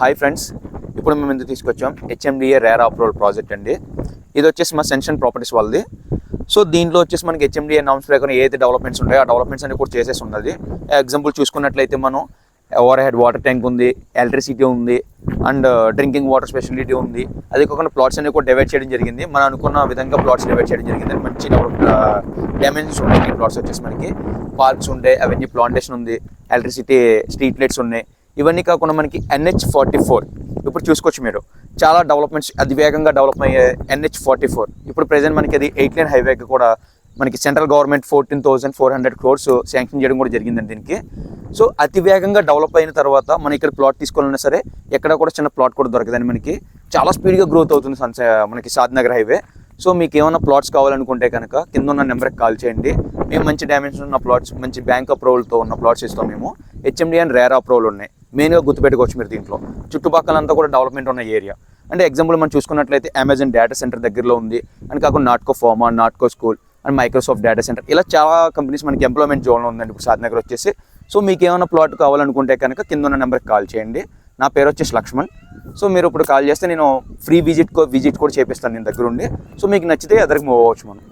Hi friends, ఇప్పుడు మేము ఎందుకు తీసుకొచ్చాం హెచ్ఎండిఏ రేరా అప్రూవల్ ప్రాజెక్ట్ అండి. ఇది వచ్చేసి మా సెన్షన్ ప్రాపర్టీస్ వాళ్ళది. సో దీంట్లో వచ్చేసి మనకి హెచ్ఎండిఏ నామ్స్ ప్రకారం ఏదైతే డెవలప్మెంట్స్ ఉంటాయో ఆ డెవలప్మెంట్స్ అన్ని కూడా చేసేసి ఉన్నది. ఎగ్జాంపుల్ చూసుకున్నట్లయితే మనం ఓవర్ హెడ్ వాటర్ ట్యాంక్ ఉంది, ఎలక్ట్రిసిటీ ఉంది, అండ్ డ్రింకింగ్ వాటర్ స్పెషాలిటీ ఉంది. అది కాకుండా ప్లాట్స్ అన్ని కూడా డివైడ్ చేయడం జరిగింది. మనం అనుకున్న విధంగా ప్లాట్స్ డివైడ్ చేయడం జరిగింది. మంచి డైమెన్షన్స్ ఉన్నాయి. ఈ ప్లాట్స్ వచ్చేసి మనకి పార్క్స్ ఉంటాయి, అవన్నీ ప్లాంటేషన్ ఉంది, ఎలక్ట్రిసిటీ స్ట్రీట్ లైట్స్ ఉన్నాయి. ఇవన్నీ కాకుండా మనకి NH44 ఇప్పుడు చూసుకోవచ్చు మీరు, చాలా డెవలప్మెంట్స్ అతివేగంగా డెవలప్ అయ్యే NH44 ఇప్పుడు ప్రెజెంట్ మనకి అది 8 లేన్ హైవేకి కూడా మనకి సెంట్రల్ గవర్నమెంట్ 14,400 crores శాంక్షన్ చేయడం కూడా జరిగిందండి దీనికి. సో అతివేగంగా డెవలప్ అయిన తర్వాత మనం ఇక్కడ ప్లాట్ తీసుకోవాలన్నా సరే ఎక్కడ కూడా చిన్న ప్లాట్ కూడా దొరకదండి. మనకి చాలా స్పీడ్గా గ్రోత్ అవుతుంది మనకి షాద్నగర్ హైవే. సో మీకు ఏమైనా ప్లాట్స్ కావాలనుకుంటే కనుక కింద ఉన్న నెంబర్కి కాల్ చేయండి. మేము మంచి డైమెన్షన్ ఉన్న ప్లాట్స్, మంచి బ్యాంక్ అప్రూవల్తో ఉన్న ప్లాట్స్ ఇస్తాం. మేము హెచ్ఎండి అండ్ రేరా అప్రూవల్ ఉన్నాయి. మెయిన్గా గుర్తుపెట్టుకోవచ్చు మీరు. దీంట్లో చుట్టుపక్కలంతా కూడా డెవలప్మెంట్ ఉన్న ఏరియా. అంటే ఎగ్జాంపుల్ మనం చూసుకున్నట్లయితే అమెజాన్ డేటా సెంటర్ దగ్గరలో ఉంది, అండ్ కాకుండా Natco pharma, Natco school and Microsoft data centre, ఇలా చాలా కంపెనీస్ మనకి ఎంప్లాయ్మెంట్ జోన్లో ఉందండి ఇప్పుడు షాద్నగర్ వచ్చేసి. సో మీకు ఏమైనా ప్లాట్ కావాలనుకుంటే కనుక కింద ఉన్న నెంబర్కి కాల్ చేయండి. నా పేరు వచ్చేసి లక్ష్మణ్. సో మీరు ఇప్పుడు కాల్ చేస్తే నేను ఫ్రీ విజిట్ కూడా చేపిస్తాను నేను దగ్గర ఉండి. సో మీకు నచ్చితే అదరికి మూవ్ అవ్వచ్చు మనం.